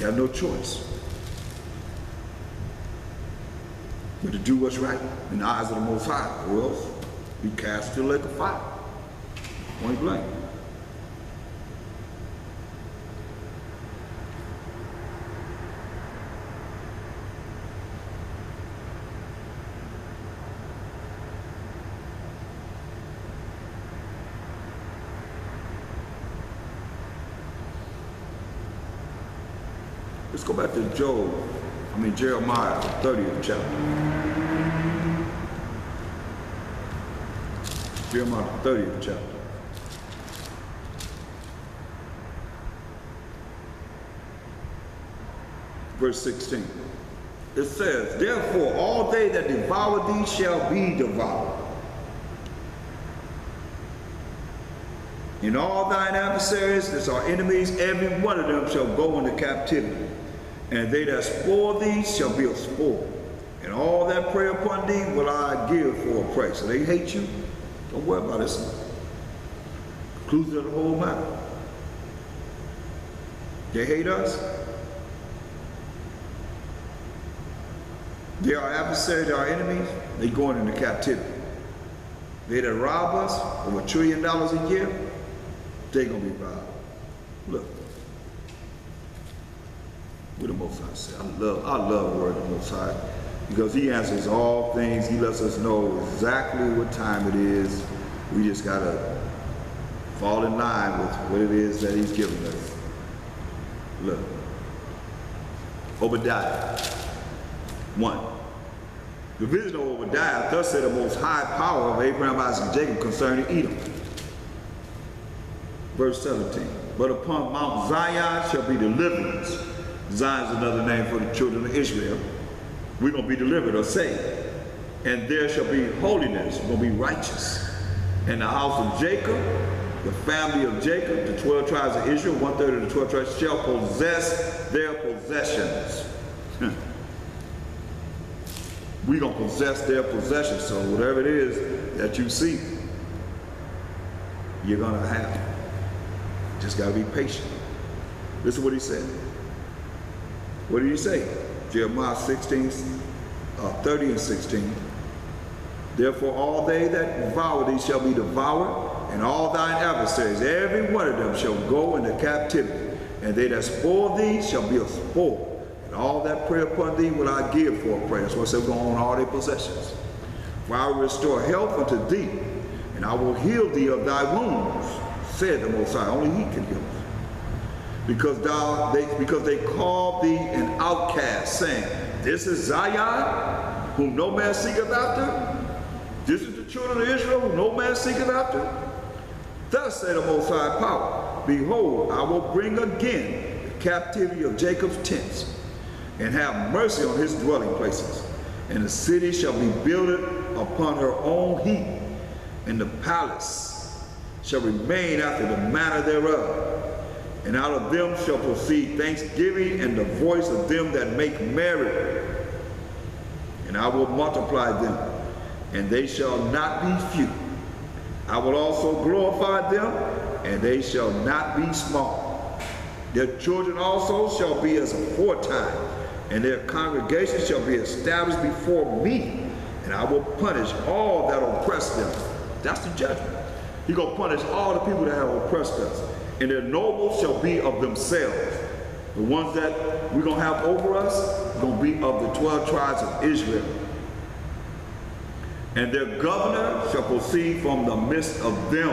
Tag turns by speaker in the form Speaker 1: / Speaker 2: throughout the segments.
Speaker 1: You have no choice but to do what's right in the eyes of the Most High, or else be cast to the lake of fire. Point blank. Let's go back to Jeremiah, 30th chapter. Jeremiah, 30th chapter. Verse 16. It says, therefore all they that devour thee shall be devoured. And all thine adversaries, that's our enemies, every one of them shall go into captivity. And they that spoil thee shall be a spoil. And all that prey upon thee will I give for a prey. So they hate you. Don't worry about this. Conclusion of the whole matter. They hate us. They are adversaries, they are enemies. They going into captivity. They that rob us over $1 trillion a year, they're going to be robbed. Look. What the Most High said. I love the word of the Most High, because he answers all things. He lets us know exactly what time it is. We just got to fall in line with what it is that he's giving us. Look. Obadiah 1. The vision of Obadiah, thus said the most high power of Abraham, Isaac, and Jacob concerning Edom. Verse 17. But upon Mount Zion shall be deliverance. Zion is another name for the children of Israel. We're going to be delivered or saved. And there shall be holiness. We're going to be righteous. And the house of Jacob, the family of Jacob, the 12 tribes of Israel, 1/3 of the 12 tribes, shall possess their possessions. We're going to possess their possessions. So whatever it is that you see, you're going to have. Just got to be patient. Listen to what he said. What did he say? Jeremiah 30 and 16. Therefore all they that devour thee shall be devoured, and all thine adversaries, every one of them shall go into captivity. And they that spoil thee shall be a spoil. And all that prey upon thee will I give for a prey. That's why I said we're going to own all their possessions. For I will restore health unto thee, and I will heal thee of thy wounds, said the Most High. Only he can heal us. Because they called thee an outcast, saying, this is Zion, whom no man seeketh after. This is the children of Israel, whom no man seeketh after. Thus said the Most High power, behold, I will bring again the captivity of Jacob's tents, and have mercy on his dwelling places. And the city shall be builded upon her own heap, and the palace shall remain after the manner thereof. And out of them shall proceed thanksgiving and the voice of them that make merry. And I will multiply them, and they shall not be few. I will also glorify them, and they shall not be small. Their children also shall be as aforetime, and their congregation shall be established before me. And I will punish all that oppress them. That's the judgment. He's going to punish all the people that have oppressed us. And their nobles shall be of themselves. The ones that we're going to have over us are going to be of the 12 tribes of Israel. And their governor shall proceed from the midst of them.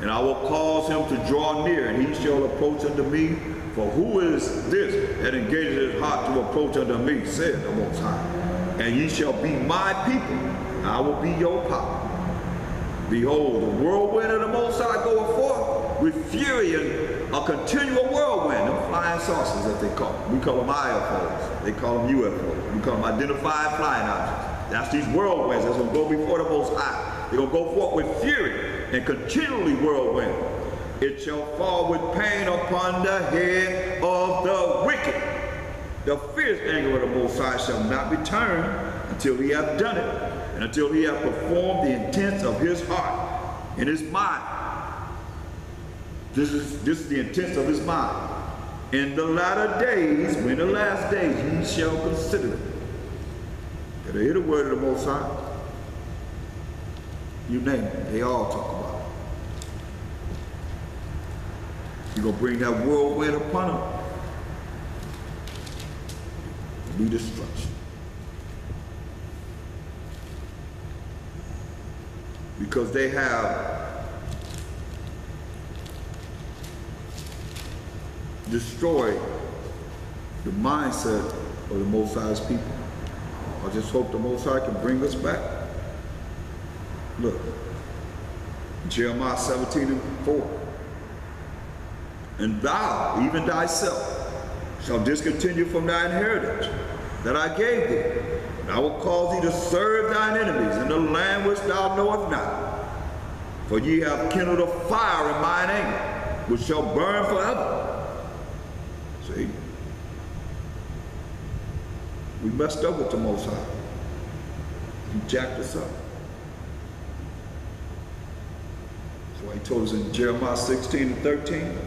Speaker 1: And I will cause him to draw near, and he shall approach unto me. For who is this that engages his heart to approach unto me, said the Most High. And ye shall be my people, and I will be your power. Behold, the whirlwind of the Most High goeth forth with fury and a continual whirlwind, them flying saucers that they call them. We call them IFOs. They call them UFOs. We call them identified flying objects. That's these whirlwinds that's going to go before the Most High. They're going to go forth with fury and continually whirlwind. It shall fall with pain upon the head of the wicked. The fierce anger of the Most High shall not return until he hath done it, and until he hath performed the intents of his heart and his mind. This is the intents of his mind. In the latter days, when the last days, ye shall consider it. Did I hear the word of the Most High? You name it, they all talk about it. You're going to bring that whirlwind upon them. It'll be destruction. Because they have destroyed the mindset of the Most High's people. I just hope the Most High can bring us back. Look, Jeremiah 17:4. And thou, even thyself, shall discontinue from thy inheritance that I gave thee. And I will cause thee to serve thine enemies in the land which thou knowest not. For ye have kindled a fire in mine anger, which shall burn forever. See? We messed up with the Most High. He jacked us up. That's why he told us in Jeremiah 16:13,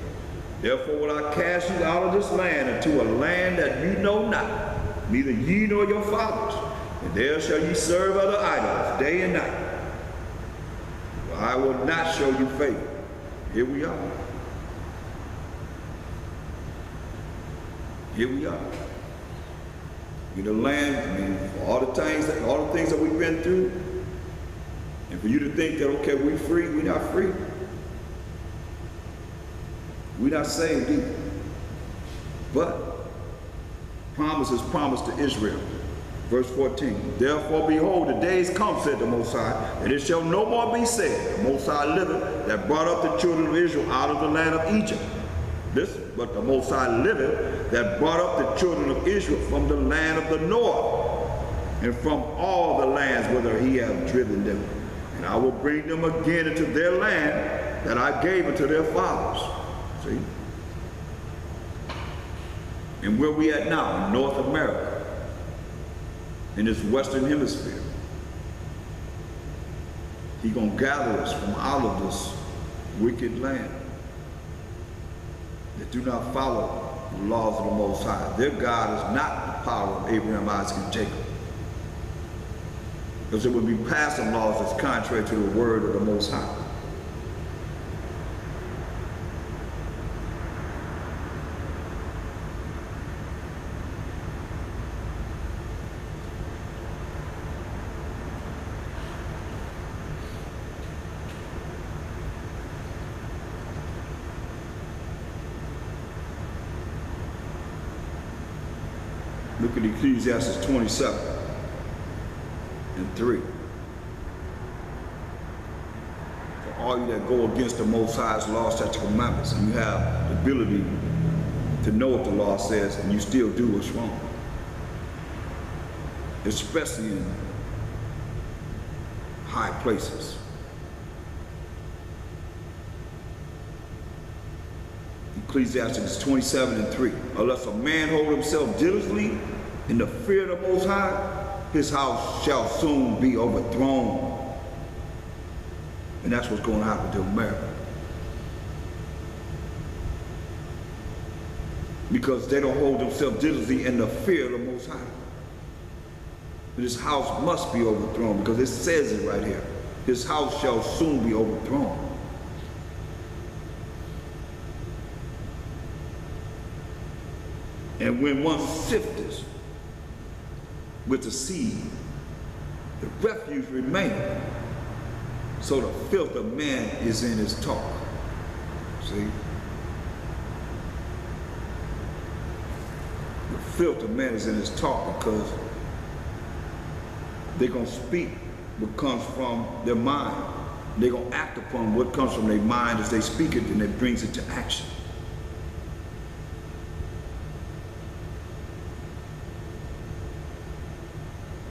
Speaker 1: therefore will I cast you out of this land into a land that you know not, neither ye nor your fathers, and there shall ye serve other idols day and night. For I will not show you favor. Here we are. Here we are. In the land, I mean, all the things that we've been through, and for you to think that, okay, we're free, we're not free. We're not saved either. But promise is promised to Israel. Verse 14, therefore behold, the days come, said the Most High, and it shall no more be said, the Most High liveth, that brought up the children of Israel out of the land of Egypt. But the Most High liveth, that brought up the children of Israel from the land of the north, and from all the lands whither he hath driven them. And I will bring them again into their land that I gave unto their fathers. See? And where we at now? In North America, in this Western Hemisphere. He's going to gather us from out of this wicked land that do not follow the laws of the Most High. Their God is not the power of Abraham, Isaac, and Jacob. Because it would be passing laws that's contrary to the word of the Most High. Look at Ecclesiastes 27:3. For all you that go against the Most High's law, statutes, and commandments, and you have the ability to know what the law says, and you still do what's wrong, especially in high places. Ecclesiastes 27:3. Unless a man hold himself diligently in the fear of the Most High, his house shall soon be overthrown. And that's what's going to happen to America. Because they don't hold themselves diligently in the fear of the Most High. But his house must be overthrown, because it says it right here. His house shall soon be overthrown. And when one sifteth with the seed, the refuse remaineth. So the filth of man is in his talk. See? The filth of man is in his talk, because they're going to speak what comes from their mind. They're going to act upon what comes from their mind as they speak it, and it brings it to action.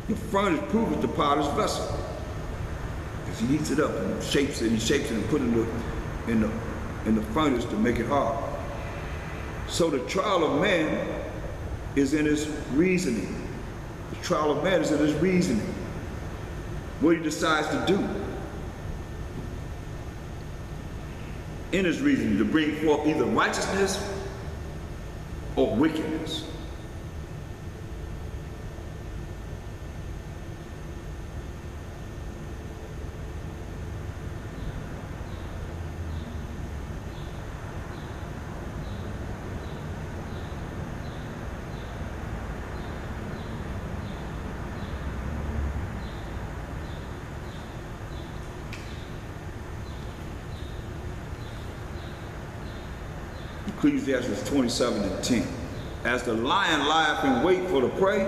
Speaker 1: The furnace proveth the potter's vessel, because he heats it up and shapes it. He shapes it and puts it in the furnace to make it hard. So the trial of man is in his reasoning. The trial of man is in his reasoning. What he decides to do in his reasoning, to bring forth either righteousness or wickedness. Ecclesiastes 27:10. As the lion lieth in wait for the prey,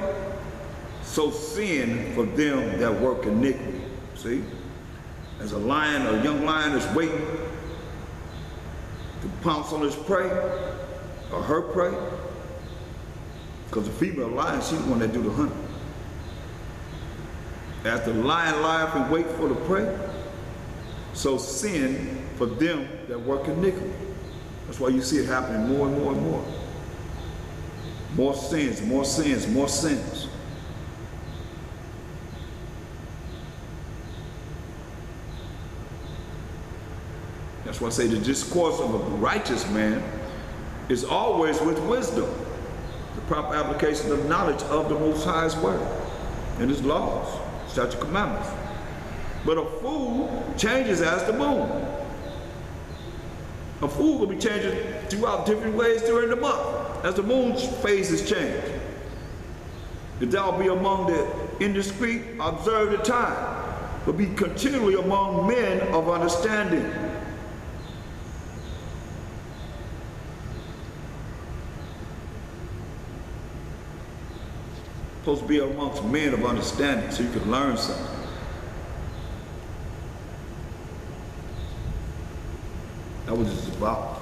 Speaker 1: so sin for them that work iniquity. See? As a lion, a young lion is waiting to pounce on his prey, or her prey, because the female lion, she's the one that do the hunting. As the lion lieth in wait for the prey, so sin for them that work iniquity. That's why you see it happening more and more and more. More sins, more sins, more sins. That's why I say the discourse of a righteous man is always with wisdom, the proper application of knowledge of the Most High's word and his laws, statute, commandments. But a fool changes as the moon. A fool will be changing throughout different ways during the month as the moon's phases change. If thou be among the indiscreet, observe the time, but be continually among men of understanding. Supposed to be amongst men of understanding so you can learn something. That was just about.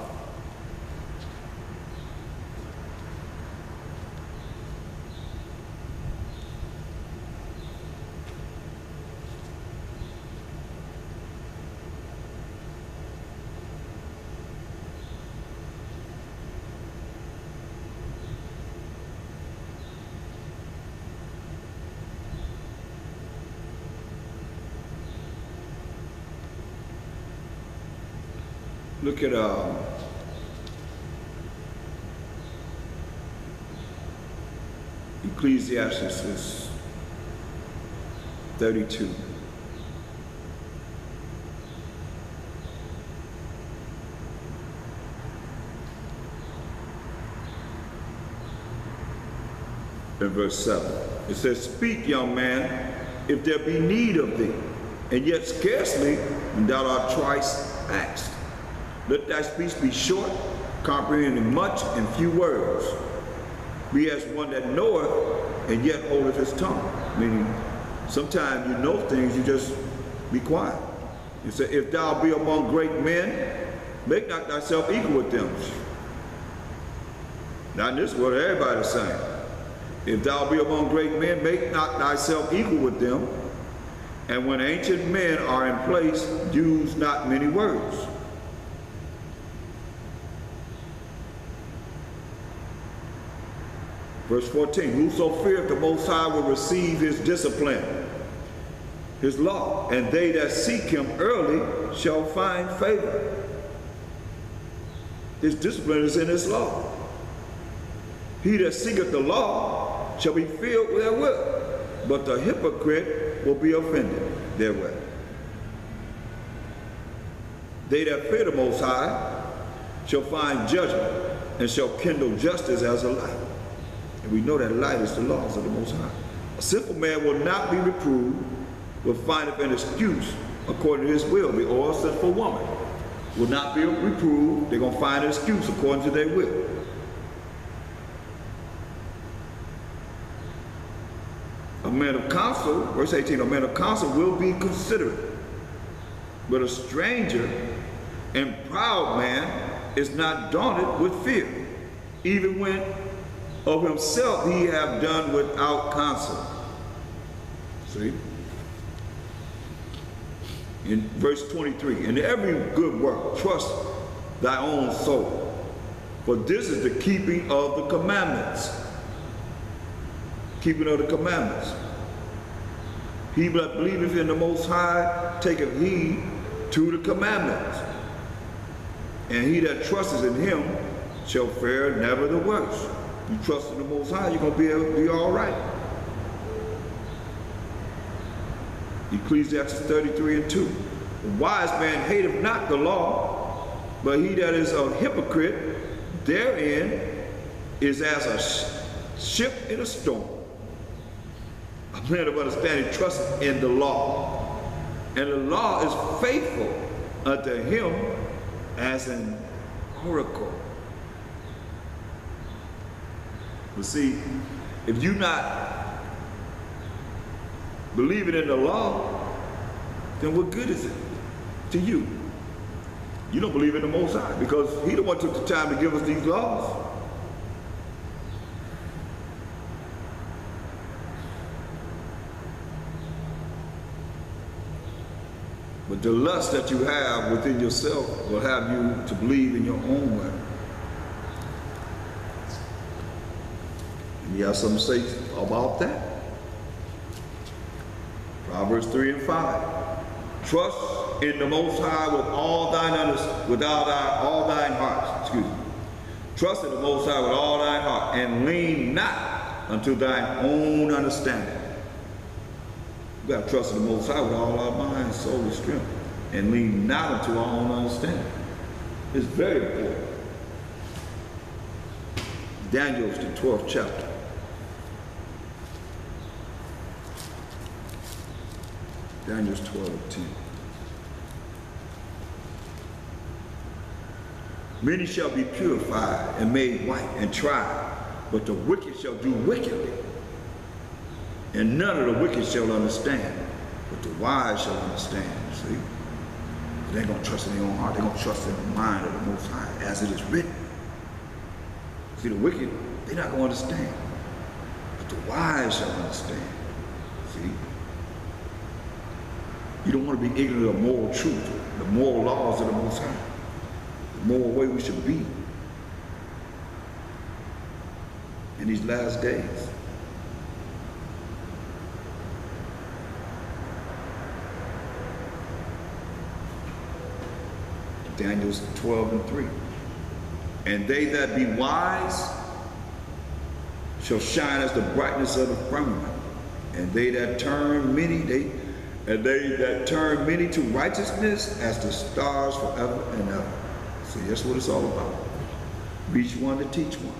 Speaker 1: Look at Ecclesiastes 32. In verse 7, it says, "Speak, young man, if there be need of thee, and yet scarcely when thou art twice asked. Let thy speech be short, comprehending much in few words. Be as one that knoweth, and yet holdeth his tongue." Meaning, sometimes you know things, you just be quiet. It said, "If thou be among great men, make not thyself equal with them." Now in this world, everybody's saying, "If thou be among great men, make not thyself equal with them. And when ancient men are in place, use not many words." Verse 14, "Whoso feareth the Most High will receive his discipline, his law, and they that seek him early shall find favor." His discipline is in his law. "He that seeketh the law shall be filled therewith, but the hypocrite will be offended therewith." They that fear the Most High shall find judgment, and shall kindle justice as a light. And we know that light is the laws of the Most High. "A simple man will not be reproved, but findeth an excuse according to his will." Or a sinful woman will not be reproved. They're going to find an excuse according to their will. "A man of counsel," verse 18, "a man of counsel will be considerate, but a stranger and proud man is not daunted with fear, even when of himself he have done without counsel." See? In verse 23, "In every good work trust thy own soul, for this is the keeping of the commandments." Keeping of the commandments. "He that believeth in the Most High taketh heed to the commandments, and he that trusteth in him shall fare never the worse. You trust in the Most High, you're going to be able to be all right. Ecclesiastes 33:2. The wise man hateth not the law, but he that is a hypocrite therein is as a ship in a storm. A man of understanding trusteth in the law, and the law is faithful unto him as an oracle. But see, if you're not believing in the law, then what good is it to you? You don't believe in the Most High because He the one took the time to give us these laws. But the lust that you have within yourself will have you to believe in your own way. And you have something to say about that. Proverbs 3:5. Trust in the Most High with all thine heart. Excuse me. Trust in the Most High with all thine heart, and lean not unto thine own understanding. We got to trust in the Most High with all our mind, soul, and strength, and lean not unto our own understanding. It's very important. Daniel's the 12th chapter. Daniel's 12:10. Many shall be purified and made white and tried, but the wicked shall do wickedly. And none of the wicked shall understand, but the wise shall understand. See? They ain't going to trust in their own heart. They're going to trust in the mind of the Most High, as it is written. See, the wicked, they're not going to understand, but the wise shall understand. See? You don't want to be ignorant of moral truth, the moral laws of the Most High, the moral way we should be in these last days. Daniel's 12:3. And they that be wise shall shine as the brightness of the firmament, and they that turn many to righteousness as the stars forever and ever. See, that's what it's all about. Reach one to teach one.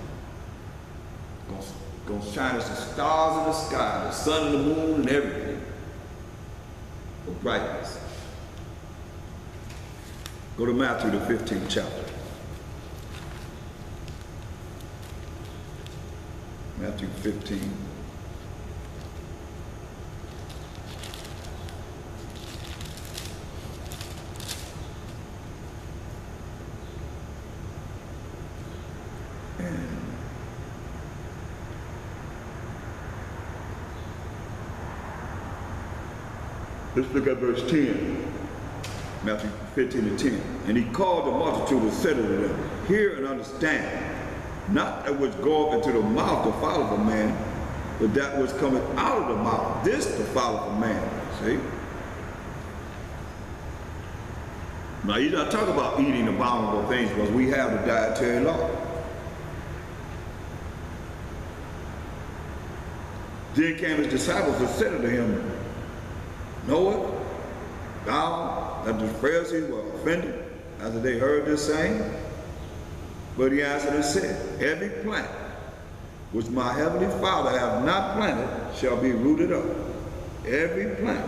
Speaker 1: Gonna shine as the stars in the sky, the sun and the moon and everything for brightness. Go to Matthew, the 15th chapter. Matthew 15. And let's look at verse 10. Matthew 15:10. And he called the multitude and said unto them, hear and understand, not that which goeth into the mouth defileth a man, but that which cometh out of the mouth, this defileth a man. See? Now he's not talking about eating abominable things, because we have the dietary law. Then came his disciples and said unto him, knowest thou that the Pharisees were offended after they heard this saying? But he answered and said, every plant which my heavenly Father hath not planted shall be rooted up. Every plant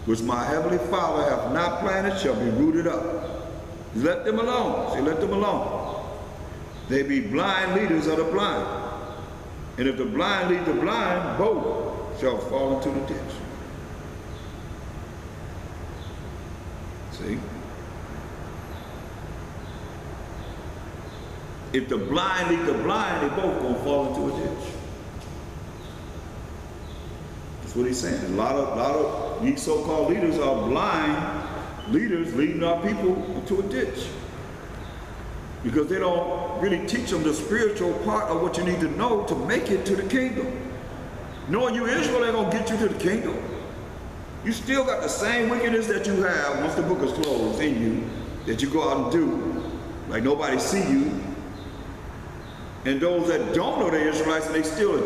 Speaker 1: which my heavenly Father hath not planted shall be rooted up. Let them alone. See, let them alone. They be blind leaders of the blind. And if the blind lead the blind, both shall fall into the ditch. See? If the blind lead the blind, they both gonna fall into a ditch. That's what he's saying. A lot of these so-called leaders are blind leaders leading our people into a ditch. Because they don't really teach them the spiritual part of what you need to know to make it to the kingdom. Knowing you Israel ain't gonna get you to the kingdom. You still got the same wickedness that you have once the book is closed in you, that you go out and do, like nobody see you, and those that don't know they're Israelites and they still are